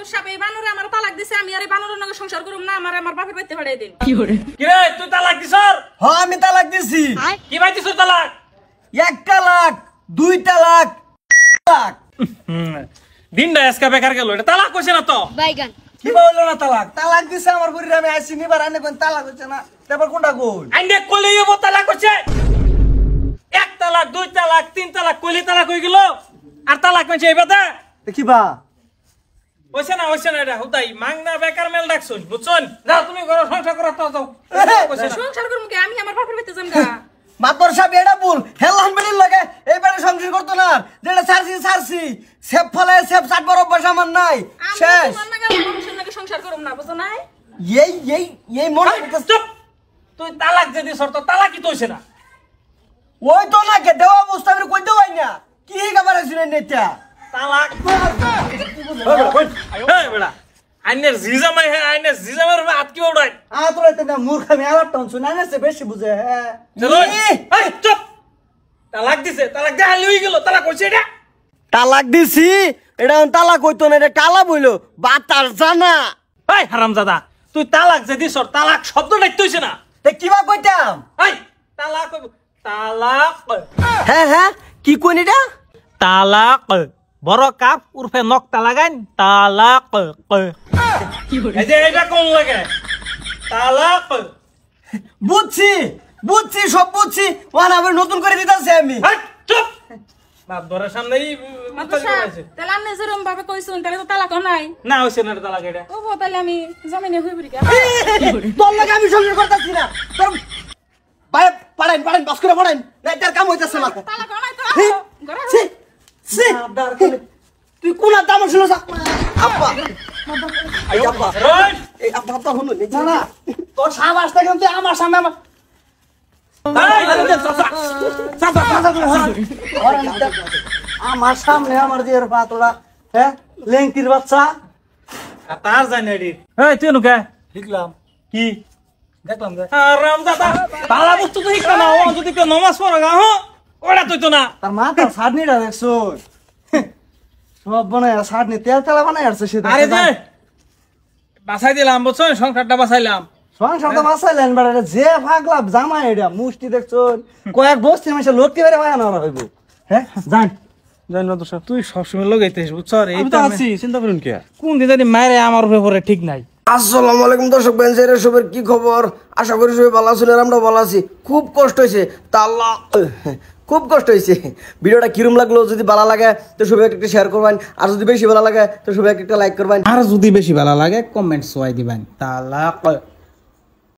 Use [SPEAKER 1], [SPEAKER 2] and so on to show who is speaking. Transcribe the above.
[SPEAKER 1] মাতবর সাহেব এই বানরে আমার তালাক দিছে আমি আর এই বানরের লগে সংসার করব না আমার বাপের বাড়িতে পাঠাই দিন
[SPEAKER 2] কি রে তুই তালাক দিছর?
[SPEAKER 3] হ্যাঁ আমি তালাক দিছি।
[SPEAKER 2] কি ভাই দিছর তালাক?
[SPEAKER 3] 1 তালাক 2 তালাক তালাক
[SPEAKER 2] দিনটা আজকে বেকার গেল, এটা তালাক কইছে না তো?
[SPEAKER 4] বাইগান
[SPEAKER 3] কি বললো না তালাক? তালাক দিছে আমার বুড়ির আমি আইছি নিবার আনে কোন তালাক হচ্ছে না। তারপর কোনটা কই?
[SPEAKER 2] আইনে কইলেই হবো তালাক কইছে? 1 তালাক 2 তালাক 3 তালাক কইলে তালাক হই গেল আর তালাক কইছে এইবাতে
[SPEAKER 3] দেখিবা
[SPEAKER 2] হইছে না এটা হুদাই মাংনা বেকার মেল ডাকছস বুঝছন? যাও তুমি ঘরে সংসার করো তো যাও। কইছে না
[SPEAKER 1] সংসার করব কি আমি আমার বাপের বাড়িতে যাম গা
[SPEAKER 3] মাতবর সাহেব এটা বল হেলান বেরির লাগে এইবারে সংসার করতো না যেটা ছাড়ছি সেফ ফলে সেফ 60 বড় অভ্যাস আমার নাই শেষ।
[SPEAKER 1] তোমার নাকি মানুষের নাকি সংসার করব না বুঝছো না?
[SPEAKER 3] এই মনে
[SPEAKER 2] চুপ, তুই তালাক যে দিছর তো তালাকই তো হইছে না।
[SPEAKER 3] ওই তো না কে দেওয়া অবস্থা আমি কই দেওয়াই না কি খবর আছে নেতা
[SPEAKER 2] তালাক এই বেড়া আইনের জিজামাই হে আইনের জিজামের হাত কি উড়াই
[SPEAKER 3] তোরা তো মূর্খ আমি আবার টেনশন না না বেশি বুঝে হ্যাঁ
[SPEAKER 2] চলো এই চুপ, তালাক দিছে তালাক দেয়া লই গেল তালাক কইছে এটা
[SPEAKER 3] তালাক দিছি এটা তালাক হইতো না এটা কালা বইলো বাতার জানা
[SPEAKER 2] এই হারামজাদা তুই তালাক যে দিছর তালাক শব্দটাই তো হইছে না।
[SPEAKER 3] তে কিবা কইতাম
[SPEAKER 2] এই তালাক তালাক
[SPEAKER 3] হ্যাঁ কি কোন এটা
[SPEAKER 2] তালাক বড় কাপ উরফে নকটা লাগাইন তালাক এই যে এটা কোন লাগে তালাক
[SPEAKER 3] বুঝছি সব বুঝছি ওয়ান আবার নতুন করে দিতাছি আমি
[SPEAKER 2] এই চুপ, বাপ ধরে সামনেই
[SPEAKER 1] মাতবর সাহেব তাহলে আপনি যেরকম ভাবে কইছেন তাহলে তো তালাক নাই
[SPEAKER 2] না হইছে না তালাক এটা
[SPEAKER 1] ও তাহলে আমি জমিনে হই পড়ি গা
[SPEAKER 3] তোর লাগে আমি সংসার করতেছি না তোর ভাই পাড়াইন বাস করে পাড়াইন না তার কাম হইতাছে না
[SPEAKER 1] তালাক নাই তো ঘরে
[SPEAKER 3] ছি তুই কোন দাম শুনো আব্বা আব্বা এই আব্বা তো হলো না তোর সাবাস থেকে তুই আমার সামনে আমার আমার সামনে আমার যে পাতলা হ্যাঁ লেংটির বাচ্চা
[SPEAKER 2] তার জানি এডি এই তুই নুকে
[SPEAKER 3] লিখলাম
[SPEAKER 2] কি
[SPEAKER 3] দেখলাম যে
[SPEAKER 2] রামজাদা বালা বস্তু তো হিক না ও যদি কেউ নমাজ পড়া গা হ্যাঁ ওটা তুই তো না
[SPEAKER 3] তার মা তার সাডনিটা দেখছো সব বানায় সাডনি তেল তেলা বানায় আসছে সেটা
[SPEAKER 2] আরে যে বাসাই দিলাম বুঝছো সংসারটা বাসাইলাম
[SPEAKER 3] সংসারটা বাসাইলেন বাড়া যে ভাগলা জামা এটা মুষ্টি দেখছো কয়েক বস্তি মাসে লোকটি বেরে হয় না হইব হ্যাঁ জান
[SPEAKER 2] জানি না তো সব তুই সবসময় লাগাইতেছিস বুঝছো এই
[SPEAKER 5] আমি তো আছি চিন্তা করুন কে
[SPEAKER 2] কোন দিন জানি মায়ের আমার উপরে ঠিক নাই।
[SPEAKER 3] আসসালামু আলাইকুম দর্শক বেঞ্চের সবের কি খবর? আশা করি সবাই ভালো আছেন আর আমরা ভালো আছি। খুব কষ্ট হয়েছে খুব কষ্ট হয়েছে। ভিডিওটা কিরম লাগলো যদি ভালো লাগে তো সবাই একটা শেয়ার করবেন আর যদি বেশি ভালো লাগে তো সবাই একটা লাইক করবেন
[SPEAKER 5] আর যদি বেশি ভালো লাগে কমেন্টস ওয়াই দিবেন তালাক